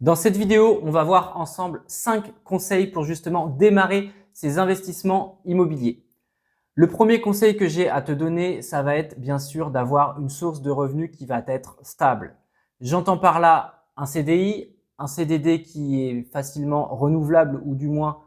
Dans cette vidéo, on va voir ensemble 5 conseils pour justement démarrer ces investissements immobiliers. Le premier conseil que j'ai à te donner, ça va être bien sûr d'avoir une source de revenus qui va être stable. J'entends par là un CDI, un CDD qui est facilement renouvelable ou du moins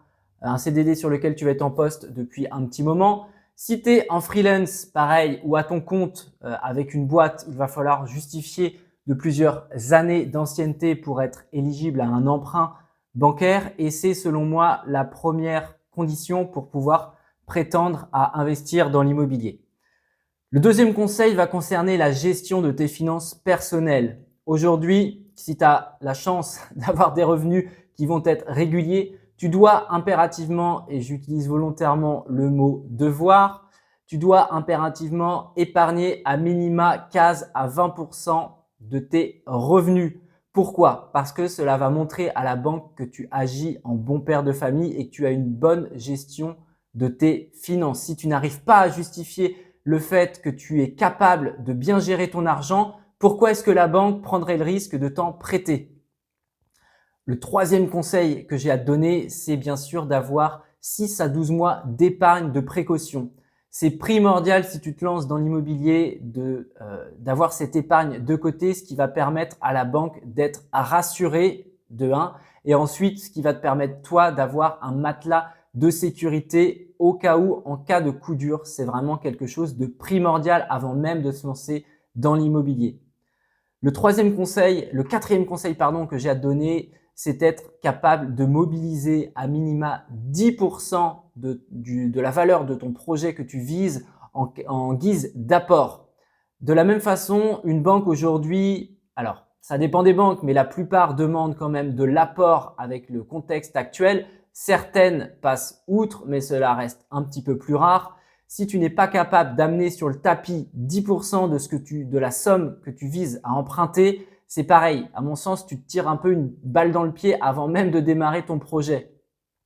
un CDD sur lequel tu vas être en poste depuis un petit moment. Si tu es en freelance, pareil, ou à ton compte avec une boîte, il va falloir justifier de plusieurs années d'ancienneté pour être éligible à un emprunt bancaire et c'est selon moi la première condition pour pouvoir prétendre à investir dans l'immobilier. Le deuxième conseil va concerner la gestion de tes finances personnelles. Aujourd'hui, si tu as la chance d'avoir des revenus qui vont être réguliers, tu dois impérativement, et j'utilise volontairement le mot devoir, tu dois impérativement épargner à minima 15 à 20% de tes revenus. Pourquoi? Parce que cela va montrer à la banque que tu agis en bon père de famille et que tu as une bonne gestion de tes finances. Si tu n'arrives pas à justifier le fait que tu es capable de bien gérer ton argent, pourquoi est-ce que la banque prendrait le risque de t'en prêter? Le troisième conseil que j'ai à te donner, c'est bien sûr d'avoir 6 à 12 mois d'épargne de précaution. C'est primordial si tu te lances dans l'immobilier d'avoir cette épargne de côté, ce qui va permettre à la banque d'être rassurée de 1 et ensuite ce qui va te permettre toi d'avoir un matelas de sécurité au cas où, en cas de coup dur. C'est vraiment quelque chose de primordial avant même de se lancer dans l'immobilier. Le quatrième conseil que j'ai à te donner, c'est être capable de mobiliser à minima 10% de la valeur de ton projet que tu vises en guise d'apport. De la même façon, une banque aujourd'hui, alors ça dépend des banques, mais la plupart demandent quand même de l'apport avec le contexte actuel. Certaines passent outre, mais cela reste un petit peu plus rare. Si tu n'es pas capable d'amener sur le tapis 10% de la somme que tu vises à emprunter, c'est pareil. À mon sens, tu te tires un peu une balle dans le pied avant même de démarrer ton projet.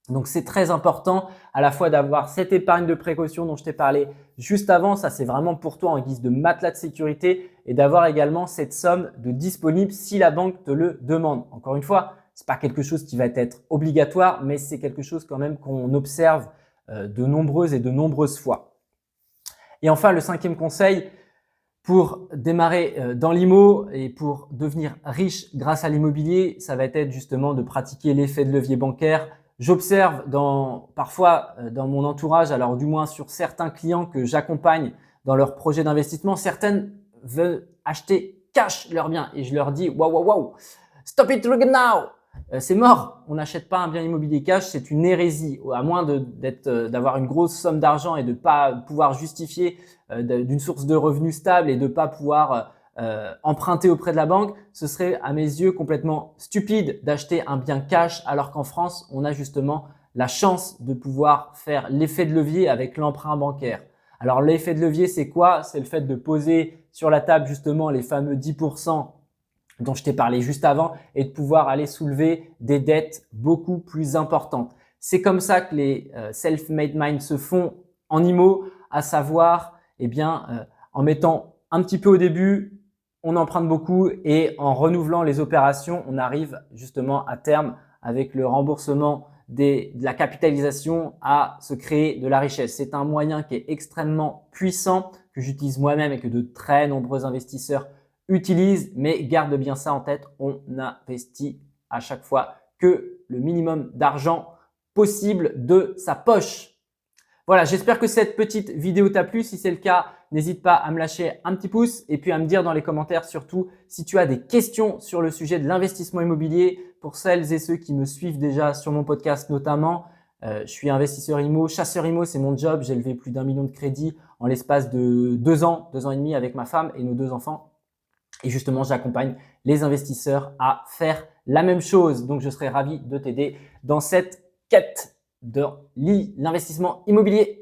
Donc, c'est très important à la fois d'avoir cette épargne de précaution dont je t'ai parlé juste avant. Ça, c'est vraiment pour toi en guise de matelas de sécurité et d'avoir également cette somme de disponible si la banque te le demande. Encore une fois, c'est pas quelque chose qui va être obligatoire, mais c'est quelque chose quand même qu'on observe de nombreuses fois. Et enfin, le cinquième conseil pour démarrer dans l'IMO et pour devenir riche grâce à l'immobilier, ça va être justement de pratiquer l'effet de levier bancaire. J'observe parfois dans mon entourage, alors du moins sur certains clients que j'accompagne dans leurs projets d'investissement, certaines veulent acheter cash leurs biens et je leur dis wow, stop it right now! C'est mort, on n'achète pas un bien immobilier cash, c'est une hérésie. À moins d'avoir une grosse somme d'argent et de ne pas pouvoir justifier d'une source de revenus stable et de ne pas pouvoir emprunter auprès de la banque, ce serait à mes yeux complètement stupide d'acheter un bien cash alors qu'en France, on a justement la chance de pouvoir faire l'effet de levier avec l'emprunt bancaire. Alors l'effet de levier, c'est quoi? C'est le fait de poser sur la table justement les fameux 10% dont je t'ai parlé juste avant et de pouvoir aller soulever des dettes beaucoup plus importantes. C'est comme ça que les self-made minds se font en IMO, à savoir en mettant un petit peu au début, on emprunte beaucoup et en renouvelant les opérations, on arrive justement à terme avec le remboursement de la capitalisation à se créer de la richesse. C'est un moyen qui est extrêmement puissant, que j'utilise moi-même et que de très nombreux investisseurs utilise, mais garde bien ça en tête, on investit à chaque fois que le minimum d'argent possible de sa poche. Voilà, j'espère que cette petite vidéo t'a plu. Si c'est le cas, n'hésite pas à me lâcher un petit pouce et puis à me dire dans les commentaires surtout si tu as des questions sur le sujet de l'investissement immobilier. Pour celles et ceux qui me suivent déjà sur mon podcast notamment, je suis investisseur IMO, chasseur IMO, c'est mon job. J'ai levé plus d'1 million de crédits en l'espace de 2 ans et demi avec ma femme et nos 2 enfants. Et justement, j'accompagne les investisseurs à faire la même chose. Donc, je serai ravi de t'aider dans cette quête de l'investissement immobilier.